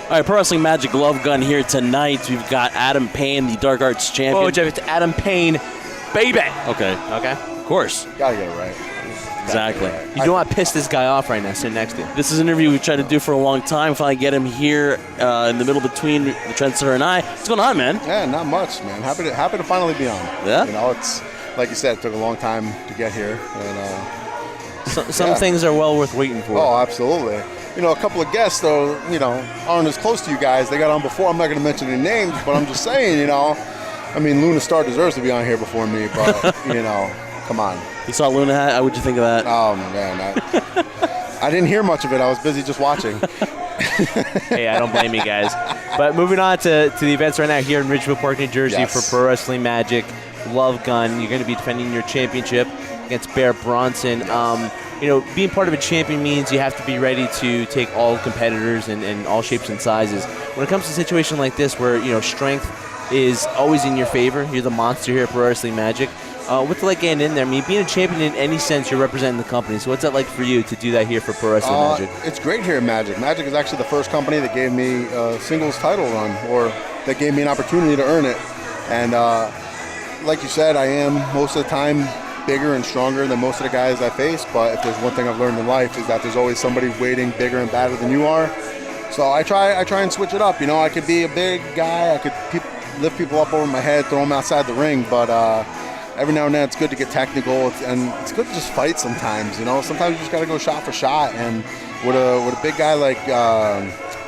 All right, Pro Wrestling Magic Love Gun here tonight. We've got Adam Payne, the Dark Arts champion. Oh, Jeff, it's Adam Payne, baby. Okay. Okay. Of course. Gotta get it right. Exactly. You don't want to piss this guy off right now, sitting next to you. This is an interview we've tried to do for a long time. Finally get him here in the middle between the Trendsetter and I. What's going on, man? Yeah, not much, man. Happy to finally be on. Yeah? You know, it's, like you said, it took a long time to get here. And Some things are well worth waiting for. Oh, absolutely. You know, a couple of guests, though, you know, aren't as close to you guys. They got on before. I'm not going to mention any names, but I'm just saying, you know. I mean, Luna Star deserves to be on here before me, but, you know, come on. You saw Luna Hat? What'd you think of that? Oh, man. I didn't hear much of it. I was busy just watching. Hey, I don't blame you guys. But moving on to the events right now here in Ridgeville Park, New Jersey Yes. for Pro Wrestling Magic Love Gun. You're going to be defending your championship against Bear Bronson. You know, being part of a champion means you have to be ready to take all competitors and all shapes and sizes. When it comes to a situation like this where, you know, strength is always in your favor, you're the monster here at Pro Wrestling Magic. What's it like getting in there? I mean, being a champion in any sense, you're representing the company. So what's that like for you to do that here for Pro Wrestling Magic? It's great here at Magic. Magic is actually the first company that gave me a singles title run, or that gave me an opportunity to earn it. And like you said, I am most of the time bigger and stronger than most of the guys I face, but if there's one thing I've learned in life is that there's always somebody waiting bigger and badder than you are. So I try and switch it up. You know, I could be a big guy, I could lift people up over my head, throw them outside the ring, but every now and then it's good to get technical, and it's good to just fight sometimes. You know, sometimes you just got to go shot for shot, and with a big guy like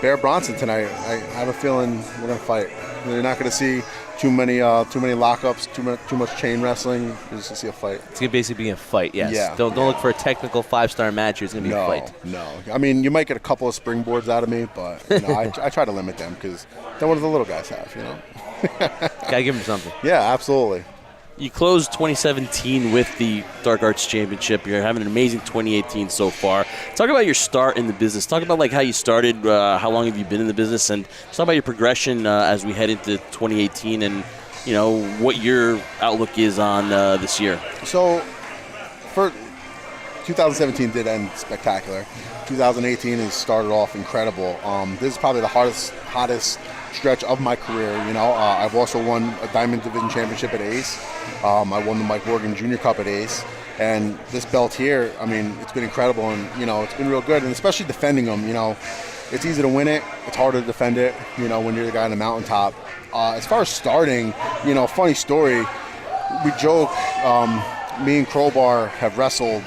Bear Bronson tonight, I have a feeling we're gonna fight. You're not gonna see too many lockups, too much chain wrestling. You're just gonna see a fight. It's going to basically be a fight, yes. Yeah. Don't look for a technical 5-star match. It's going to be a fight. No. I mean, you might get a couple of springboards out of me, but you know, I try to limit them because they're what the little guys have, you know. Gotta give him something. Yeah, absolutely. You closed 2017 with the Dark Arts Championship. You're having an amazing 2018 so far. Talk about your start in the business. Talk about like how you started, how long have you been in the business, and talk about your progression as we head into 2018 and, you know, what your outlook is on this year. So, for 2017 did end spectacular. 2018 has started off incredible. This is probably the hottest stretch of my career. You know, I've also won a Diamond Division Championship at Ace. I won the Mike Morgan Jr. Cup at Ace. And this belt here, I mean, it's been incredible, and, you know, it's been real good. And especially defending them, you know, it's easy to win it. It's harder to defend it, you know, when you're the guy on the mountaintop. As far as starting, you know, funny story, we joke, me and Crowbar have wrestled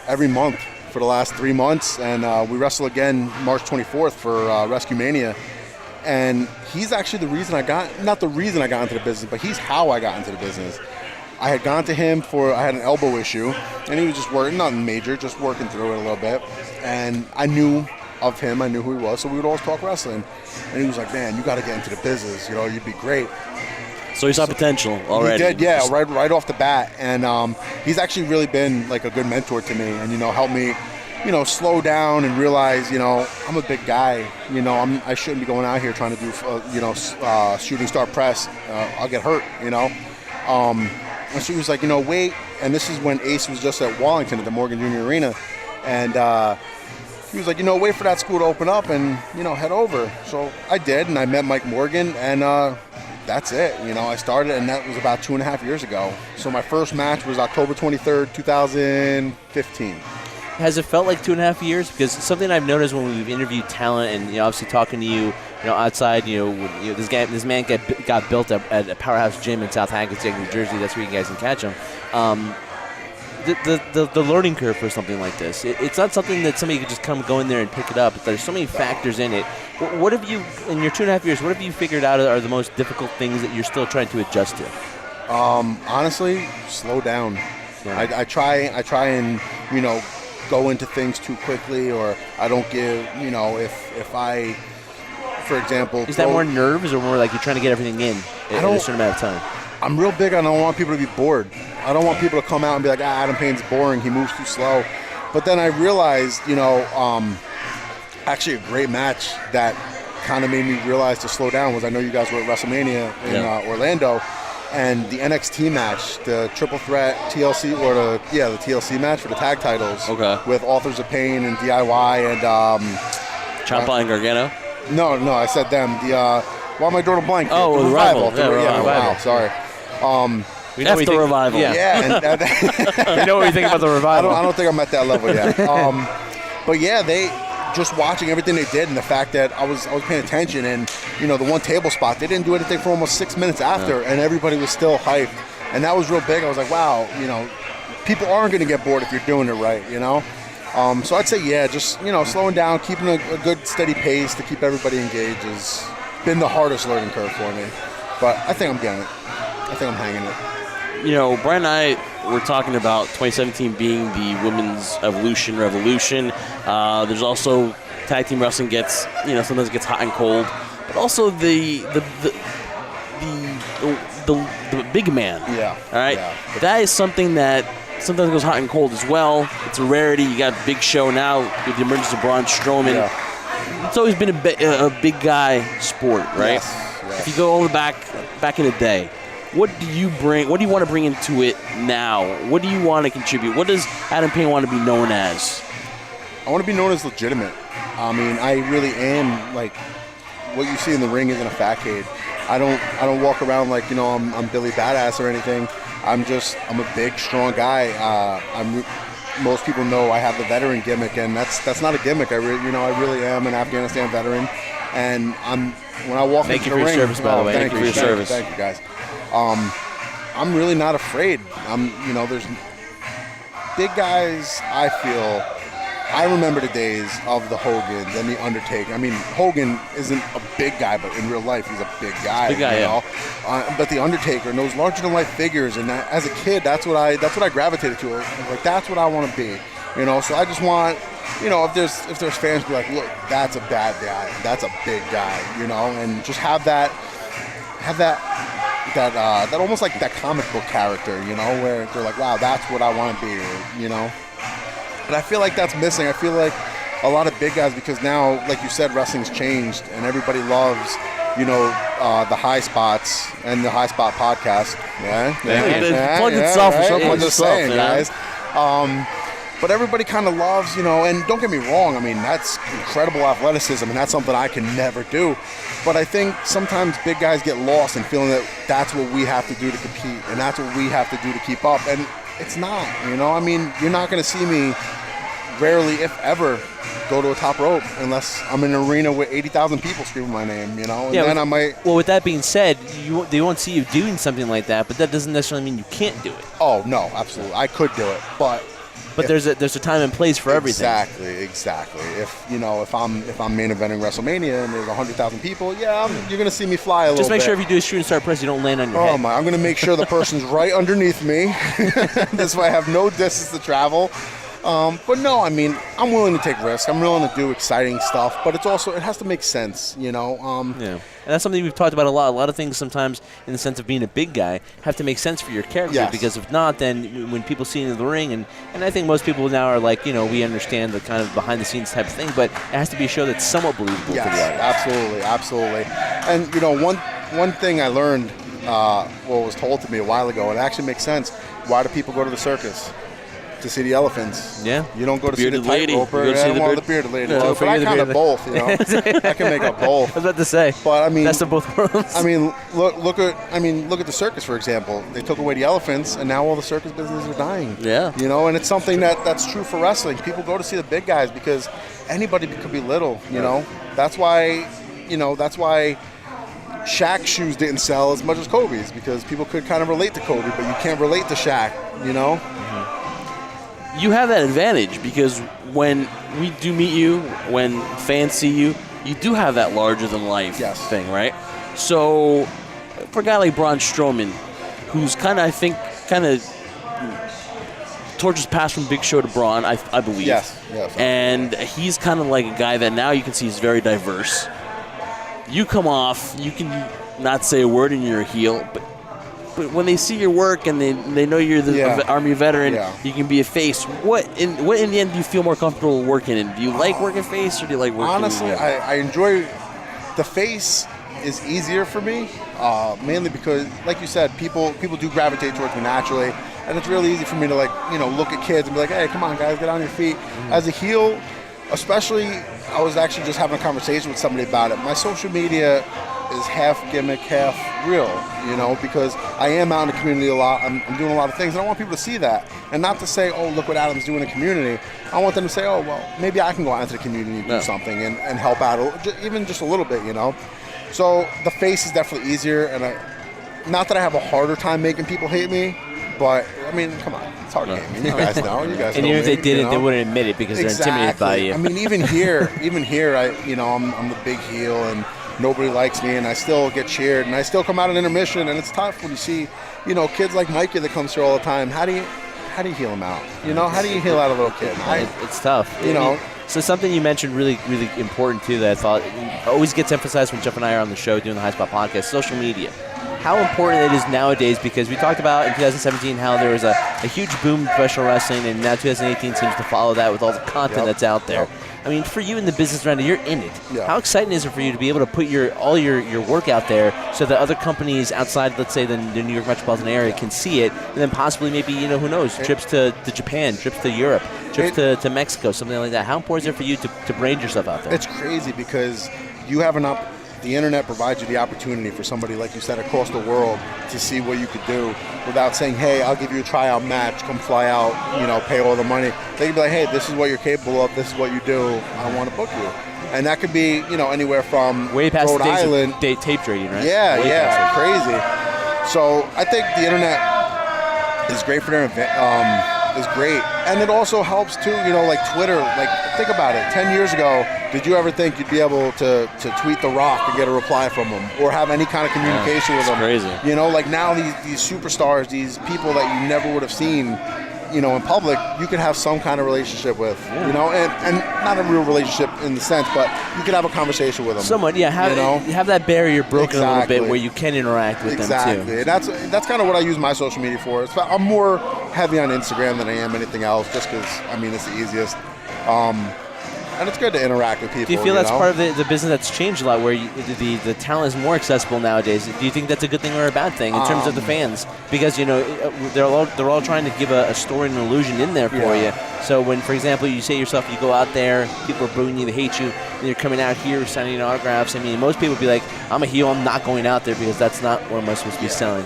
every month for the last 3 months, and we wrestle again March 24th for Rescue Mania. And he's actually the reason not the reason I got into the business, but he's how I got into the business. I had gone to him I had an elbow issue, and he was just working, nothing major, just working through it a little bit. And I knew of him, I knew who he was, so we would always talk wrestling. And he was like, man, you got to get into the business, you know, you'd be great. So he saw potential already. He did, yeah, right off the bat. And he's actually really been like a good mentor to me, and, you know, helped me, you know, slow down and realize, you know, I'm a big guy. You know, I shouldn't be going out here trying to do, you know, shooting star press. I'll get hurt, you know. And so he was like, you know, wait. And this is when Ace was just at Wallington at the Morgan Jr. Arena. And he was like, you know, wait for that school to open up and, you know, head over. So I did, and I met Mike Morgan, and that's it. You know, I started, and that was about 2.5 years ago. So my first match was October 23rd, 2015. Has it felt like 2.5 years? Because something I've noticed when we've interviewed talent, and, you know, obviously talking to you, you know, outside, you know this man got built up at a Powerhouse Gym in South Hackensack, New Jersey. That's where you guys can catch him. The learning curve for something like this, it's not something that somebody could just go in there and pick it up. There's so many factors in it. What have you, in your 2.5 years, what have you figured out are the most difficult things that you're still trying to adjust to? Honestly, slow down. Yeah. I try and, you know, go into things too quickly, or I don't give, you know, if I, for example... Is that more nerves, or more like you're trying to get everything in a certain amount of time? I'm real big on I don't want people to be bored. I don't want people to come out and be like, Adam Payne's boring, he moves too slow. But then I realized, you know, actually a great match that kind of made me realize to slow down was, I know you guys were at WrestleMania in Orlando, and the NXT match, the triple threat TLC, or the TLC match for the tag titles, with Authors of Pain and DIY and Ciampa and Gargano. No, I said them. Why am I drawing a blank? Oh, the Revival. Yeah, Revival. Wow, sorry. We know what you After think- Revival. Yeah. And, We know what you think about the Revival. I don't think I'm at that level yet. But yeah, they just watching everything they did and the fact that I was paying attention and the one table spot, they didn't do anything for almost 6 minutes after, and everybody was still hyped, and that was real big. I was like, wow, people aren't going to get bored if you're doing it right, So I'd say just slowing down, keeping a good steady pace to keep everybody engaged has been the hardest learning curve for me. But I think I'm getting it. I think I'm hanging it. Brian and I were talking about 2017 being the women's revolution. There's also tag team wrestling gets, sometimes it gets hot and cold, but also the big man. Yeah. All right. Yeah. That is something that sometimes goes hot and cold as well. It's a rarity. You got Big Show now with the emergence of Braun Strowman. Yeah. It's always been a big guy sport, right? Yes. If you go all the back in the day. What do you bring? What do you want to bring into it now? What do you want to contribute? What does Adam Payne want to be known as? I want to be known as legitimate. I mean, I really am like what you see in the ring isn't a facade. I don't walk around like I'm Billy Badass or anything. I'm a big, strong guy. Most people know I have the veteran gimmick, and that's not a gimmick. I really am an Afghanistan veteran, and when I walk into the ring. Thank you for your service, by the way. Thank you for your service. Thank you, guys. I'm really not afraid. There's big guys. I remember the days of the Hogans and the Undertaker. I mean, Hogan isn't a big guy, but in real life, he's a big guy. Big guy, yeah. But the Undertaker and those larger than life figures, and that, as a kid, that's what I gravitated to. I was like, that's what I want to be. So I just want. If there's fans be like, look, that's a bad guy, that's a big guy, and just have that almost like that comic book character, where they're like, wow, that's what I want to be, And I feel like that's missing. I feel like a lot of big guys, because now, like you said, wrestling's changed, and everybody loves, the high spots and the high spot podcast. Plug itself for something. I'm just saying, guys. But everybody kind of loves, and don't get me wrong, I mean, that's incredible athleticism, and that's something I can never do. But I think sometimes big guys get lost in feeling that that's what we have to do to compete, and that's what we have to do to keep up. And it's not, I mean, you're not going to see me rarely, if ever, go to a top rope unless I'm in an arena with 80,000 people screaming my name, and then I might. Well, with that being said, they won't see you doing something like that, but that doesn't necessarily mean you can't do it. Oh, no, absolutely. I could do it, but there's a time and place for everything. Exactly. If I'm main eventing WrestleMania and there's 100,000 people, you're gonna see me fly a little bit. Just make sure if you do a shooting star press, you don't land on your head. I'm gonna make sure the person's right underneath me. This way I have no distance to travel. But no, I mean, I'm willing to take risks. I'm willing to do exciting stuff, but it has to make sense, Yeah, and that's something we've talked about a lot. A lot of things sometimes, in the sense of being a big guy, have to make sense for your character. Yes. Because if not, then when people see you in the ring, and I think most people now are like, we understand the kind of behind the scenes type of thing, but it has to be a show that's somewhat believable to the audience. Absolutely. And one thing I learned, was told to me a while ago, and it actually makes sense. Why do people go to the circus? To see the elephants. Yeah. You don't go to see the tightroper. The bearded lady. No, But I kind of both, I can make up both. I was about to say. But I mean, best of both worlds. I mean, look at the circus, for example. They took away the elephants, and now all the circus businesses are dying. Yeah. And it's something that's true for wrestling. People go to see the big guys because anybody could be little. That's why Shaq's shoes didn't sell as much as Kobe's, because people could kind of relate to Kobe, but you can't relate to Shaq. You have that advantage because when we do meet you, when fans see you, you do have that larger-than-life thing, right? So for a guy like Braun Strowman, who's kind of torches passed from Big Show to Braun, I believe. Yes. And he's kind of like a guy that now you can see is very diverse. You come off, you can not say a word and you're a heel, but when they see your work and they know you're the Army veteran, you can be a face. What in the end do you feel more comfortable working in? Do you like working face, or do you like working? Honestly, I enjoy the face. Is easier for me, mainly because, like you said, people do gravitate towards me naturally, and it's really easy for me to look at kids and be like, hey, come on, guys, get on your feet. As a heel, especially, I was actually just having a conversation with somebody about it. My social media is half gimmick, half real, because I am out in the community a lot. I'm doing a lot of things, and I want people to see that. And not to say, oh, look what Adam's doing in the community. I want them to say, oh, well, maybe I can go out into the community and do something and help out, even just a little bit, So the face is definitely easier, and not that I have a harder time making people hate me, but, I mean, come on. It's hard to hate me. You guys know. You guys and know even if they me, didn't, they wouldn't admit it because they're intimidated by you. I mean, even here, I'm the big heel, and nobody likes me, and I still get cheered, and I still come out in intermission, and it's tough when you see, kids like Mikey that comes here all the time. How do you heal him out? How do you heal out a little kid? It's tough. So something you mentioned really, really important too that I thought always gets emphasized when Jeff and I are on the show doing the High Spot podcast: social media. How important it is nowadays, because we talked about in 2017 how there was a huge boom in professional wrestling, and now 2018 seems to follow that with all the content that's out there. I mean, for you in the business around it, you're in it. Yeah. How exciting is it for you to be able to put all your work out there so that other companies outside, let's say, the New York metropolitan area can see it, and then possibly maybe, who knows, trips to Japan, trips to Europe, trips to Mexico, something like that. How important is it for you to brand yourself out there? It's crazy because you have the internet provides you the opportunity for somebody, like you said, across the world to see what you could do without saying, hey, I'll give you a tryout match, come fly out, pay all the money. They can be like, hey, this is what you're capable of, this is what you do, I want to book you. And that could be, anywhere from way past Rhode the days Island. of tape trading, right? Yeah, crazy. So I think the internet is great for their event. Is great, and it also helps too. Like Twitter. Like, think about it. 10 years ago, did you ever think you'd be able to tweet The Rock and get a reply from him, or have any kind of communication with him? Crazy. Like now these superstars, these people that you never would have seen, in public, you could have some kind of relationship with, and not a real relationship in the sense, but you could have a conversation with them. Somewhat, yeah. Have that barrier broken a little bit where you can interact with them too. Exactly. That's kind of what I use my social media for. I'm more heavy on Instagram than I am anything else, just because, it's the easiest. And it's good to interact with people. Do you feel that's part of the business that's changed a lot, where the talent is more accessible nowadays? Do you think that's a good thing or a bad thing in terms of the fans? Because they're all trying to give a story and an illusion in there for you. So when, for example, you say yourself, you go out there, people are booing you, they hate you, and you're coming out here signing autographs. I mean, most people would be like, I'm a heel, I'm not going out there because that's not what I'm supposed to be selling.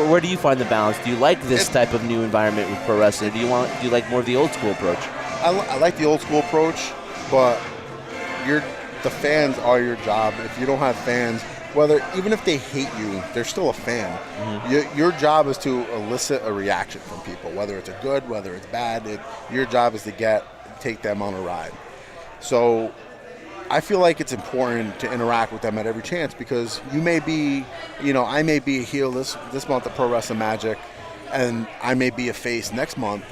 Where do you find the balance? Do you like this type of new environment with pro wrestling? Do you like more of the old school approach? I like the old school approach. But the fans are your job. If you don't have fans, even if they hate you, they're still a fan. Mm-hmm. Your job is to elicit a reaction from people, whether it's a good, whether it's bad. Your job is to take them on a ride. So I feel like it's important to interact with them at every chance, because you may be, I may be a heel this month at Pro Wrestling Magic, and I may be a face next month.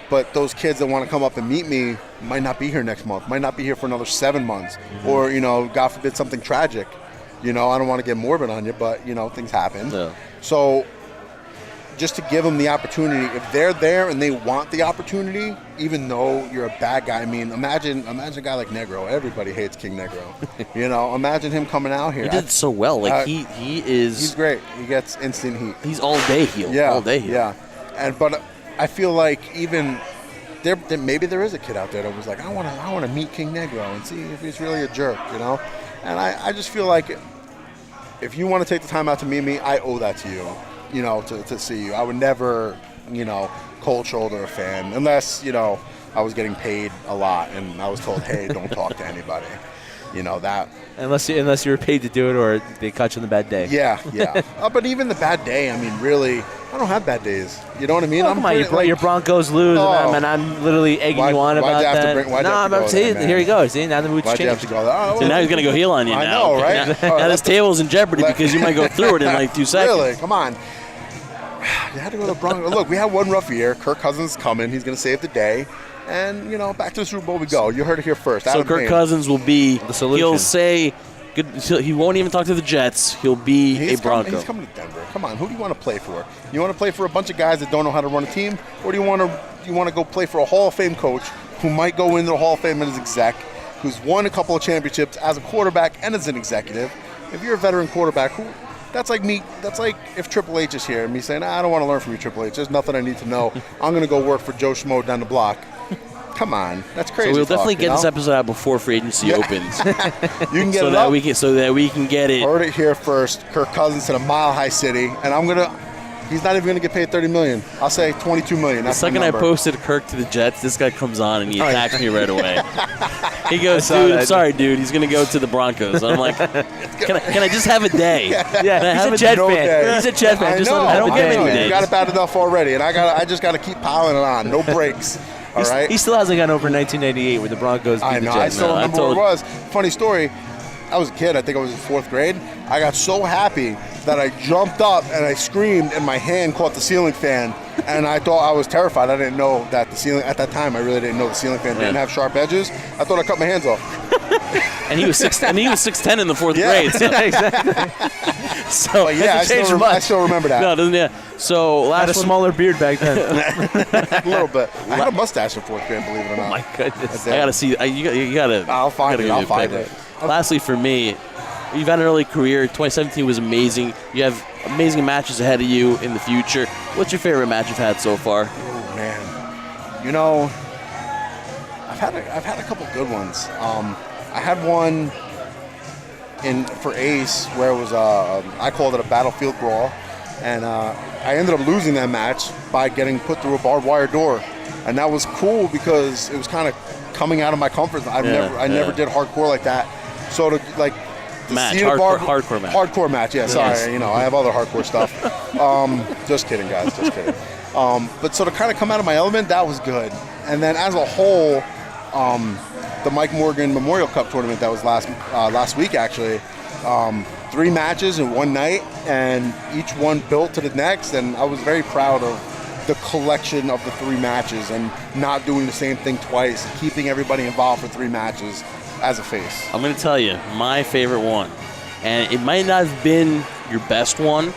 But those kids that want to come up and meet me might not be here next month, might not be here for another 7 months, or, God forbid, something tragic. I don't want to get morbid on you, but, things happen. Yeah. So just to give them the opportunity, if they're there and they want the opportunity, even though you're a bad guy. I mean, imagine a guy like Negro. Everybody hates King Negro. Imagine him coming out here. He did so well. Like he's great. He gets instant heat. He's all day heel. Yeah, all day heel. Yeah, but I feel like even there, maybe there is a kid out there that was like, I want to meet King Negro and see if he's really a jerk, And I just feel like if you want to take the time out to meet me, I owe that to you, to see you. I would never, cold shoulder a fan unless, I was getting paid a lot and I was told, hey, don't talk to anybody. That. Unless you were paid to do it, or they caught you on the bad day. Yeah. But even the bad day, I mean, really, I don't have bad days. You know what I mean? Oh, come on, your Broncos lose, and I'm literally egging you on about that. I'm saying, here he goes. See, now the mood's changed. So now he's going to go heel on you now. I know, right? Now this table's in jeopardy because you might go through it in like 2 seconds. Really? Come on. You had to go to the Broncos. Look, we had one rough year. Kirk Cousins is coming. He's going to save the day. And, back to the Super Bowl we go. You heard it here first. So Kirk Cousins will be the solution. He'll say, he won't even talk to the Jets. He'll be a Bronco. He's coming to Denver. Come on, who do you want to play for? You want to play for a bunch of guys that don't know how to run a team? Or do you want to go play for a Hall of Fame coach who might go into the Hall of Fame as exec, who's won a couple of championships as a quarterback and as an executive? If you're a veteran quarterback, that's like me. That's like if Triple H is here and me saying, I don't want to learn from you, Triple H. There's nothing I need to know. I'm going to go work for Joe Schmo down the block. Come on, that's crazy. So we'll definitely talk, get this know? episode out before free agency opens, You can get so it that up. we can get it. Heard it here first. Kirk Cousins to the Mile High City, and he's not even gonna get paid $30 million. I'll say $22 million. The That's my second I number. posted Kirk to the Jets, this guy comes on and he attacks me right away. He goes, I saw dude, that. I'm sorry, dude. He's going to go to the Broncos. I'm like, can I just have a day? Yeah, Can I have he's a Jet no fan. day. He's a Jet fan. I Just know. let him have a I don't day. get any You days. got it bad enough already, and I just got to keep piling it on. No breaks. All right. He still hasn't gotten over 1998 where the Broncos beat I the know. Jets. I still No, I remember where it told- was. Funny story. I was a kid. I think I was in 4th grade. I got so happy that I jumped up and I screamed, and my hand caught the ceiling fan. And I thought I was terrified. I didn't know that the ceiling at that time. I really didn't know the ceiling fan didn't have sharp edges. I thought I cut my hands off. And he was 6'10" in the 4th Yeah. grade. So, exactly. so But yeah, changed I much. still remember that. no, doesn't yeah. So Had a last one, smaller beard back then. A little bit. I had a mustache in 4th grade, believe it or not. Oh my goodness. I gotta see. You gotta. I'll find it. gotta I'll give me a find pick. it. Lastly, for me, you've had an early career. 2017 was amazing. You have amazing matches ahead of you in the future. What's your favorite match you've had so far? Oh man, you know, I've had a couple good ones. I had one for Ace where it was I called it a battlefield brawl, and I ended up losing that match by getting put through a barbed wire door, and that was cool because it was kind of coming out of my comfort zone. I never did hardcore like that, so to Match, see the hardcore match. Hardcore match, yeah. Sorry, Yes. I have other hardcore stuff. Just kidding, guys. Just kidding. But so to kind of come out of my element, that was good. And then as a whole, the Mike Morgan Memorial Cup tournament that was last week actually, 3 matches in one night, and each one built to the next. And I was very proud of the collection of the 3 matches and not doing the same thing twice, and keeping everybody involved for 3 matches as a face. I'm going to tell you my favorite one, and it might not have been your best one,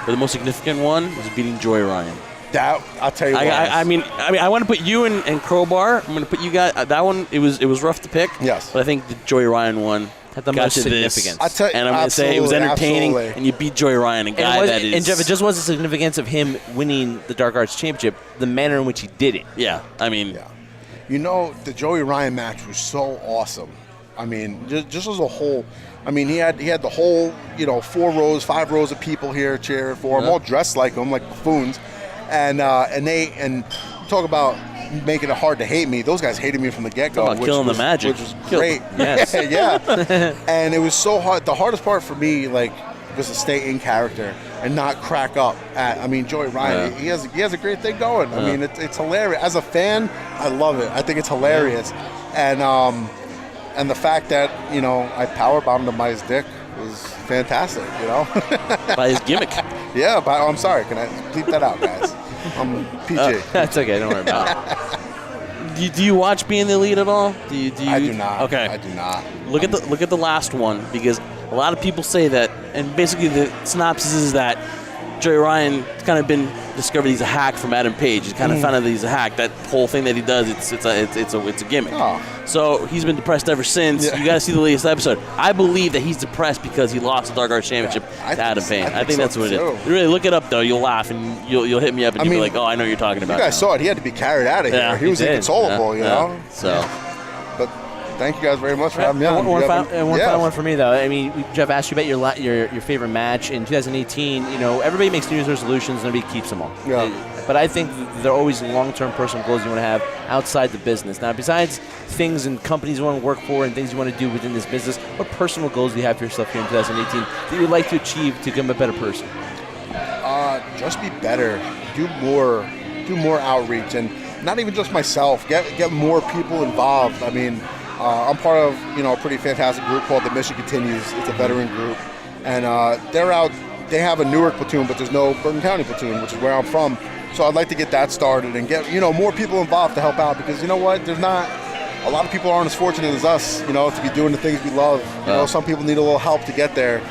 but the most significant one was beating Joy Ryan. That I'll tell you what. I mean, I want to put you and Crowbar. I'm going to put you guys. That one, it was rough to pick. Yes. But I think the Joy Ryan one Had the got most you this. significance. I tell you, And I'm going to say it was entertaining, absolutely. and you beat Joy Ryan, a guy that is. And Jeff, it just wasn't the significance of him winning the Dark Arts Championship, the manner in which he did it. Yeah, I mean, Yeah. The Joey Ryan match was so awesome. I mean, just as a whole. I mean, he had the whole 5 rows of people here cheering for him, all dressed like him, like buffoons, and talk about making it hard to hate me. Those guys hated me from the get-go. Talk about killing the magic. Which was Killed great. them. Yes. Yeah. And it was so hard. The hardest part for me, was to stay in character and not crack up at. I mean, Joey Ryan, he has a great thing going. I mean, it's hilarious. As a fan, I love it. I think it's hilarious, and the fact that I powerbombed him by his dick was fantastic. by his gimmick. Yeah. But I'm sorry. Can I bleep that out, guys? I'm PG. That's okay. Don't worry about it. Do you watch Being the Elite at all? Do you? I do not. Okay. I do not. Look at the last one, because a lot of people say that, and basically the synopsis is that Joey Ryan kind of been discovered he's a hack from Adam Page. He's kind of found out that he's a hack. That whole thing that he does, it's a gimmick. Oh. So he's been depressed ever since. Yeah. You got to see the latest episode. I believe that he's depressed because he lost the Dark Arts Championship to Adam Payne. I think that's so, what it too. is. You really look it up though. You'll laugh and you'll hit me up and you'll be like, oh, I know what you're talking about. You guys now. saw it. He had to be carried out of here. Yeah, he he was did. inconsolable, you know. So. But thank you guys very much for having me on. One You final haven't- one for me though. I mean, Jeff asked you about your favorite match in 2018. Everybody makes New Year's resolutions, nobody keeps them all. Yeah. But I think there are always long-term personal goals you want to have outside the business. Now, besides things and companies you want to work for and things you want to do within this business, what personal goals do you have for yourself here in 2018 that you would like to achieve to become a better person? Just be better. Do more outreach, and not even just myself. Get more people involved. I mean, I'm part of a pretty fantastic group called the Mission Continues. It's a veteran group, and they're out. They have a Newark platoon, but there's no Bergen County platoon, which is where I'm from. So I'd like to get that started and get more people involved to help out, because you know what? There's not a lot of people aren't as fortunate as us, to be doing the things we love. Some people need a little help to get there.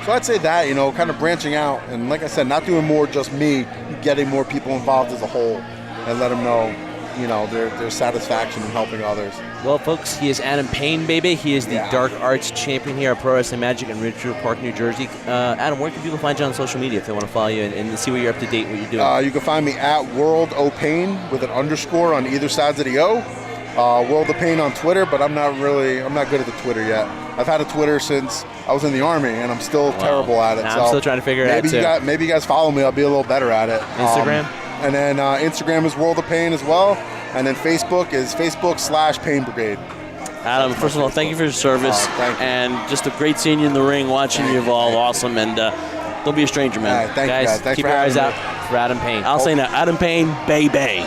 So I'd say that, kind of branching out, and like I said, not doing more just me, getting more people involved as a whole, and let them know their satisfaction in helping others. Well, folks, he is Adam Payne, baby. He is the Yeah. Dark Arts champion here at Pro Wrestling Magic in Ridgewood Park, New Jersey. Adam, where can people find you on social media if they want to follow you and see what you're up to date, what you're doing? You can find me at World O Pain with an underscore on either sides of the O. World of Pain on Twitter, but I'm not good at the Twitter yet. I've had a Twitter since I was in the Army, and I'm still terrible at it. Nah, so I'm still trying to figure it out, too. Maybe you guys follow me. I'll be a little better at it. Instagram? And then Instagram is World of Pain as well. And then Facebook is Facebook/Pain Brigade. Adam, first of all, thank you for your service. Thank you. And just a great seeing you in the ring, watching you evolve. Awesome. And don't be a stranger, man. Thank you, Guys, guys. Thanks keep for your eyes having out me. for Adam Payne. I'll say now, Adam Payne, baby.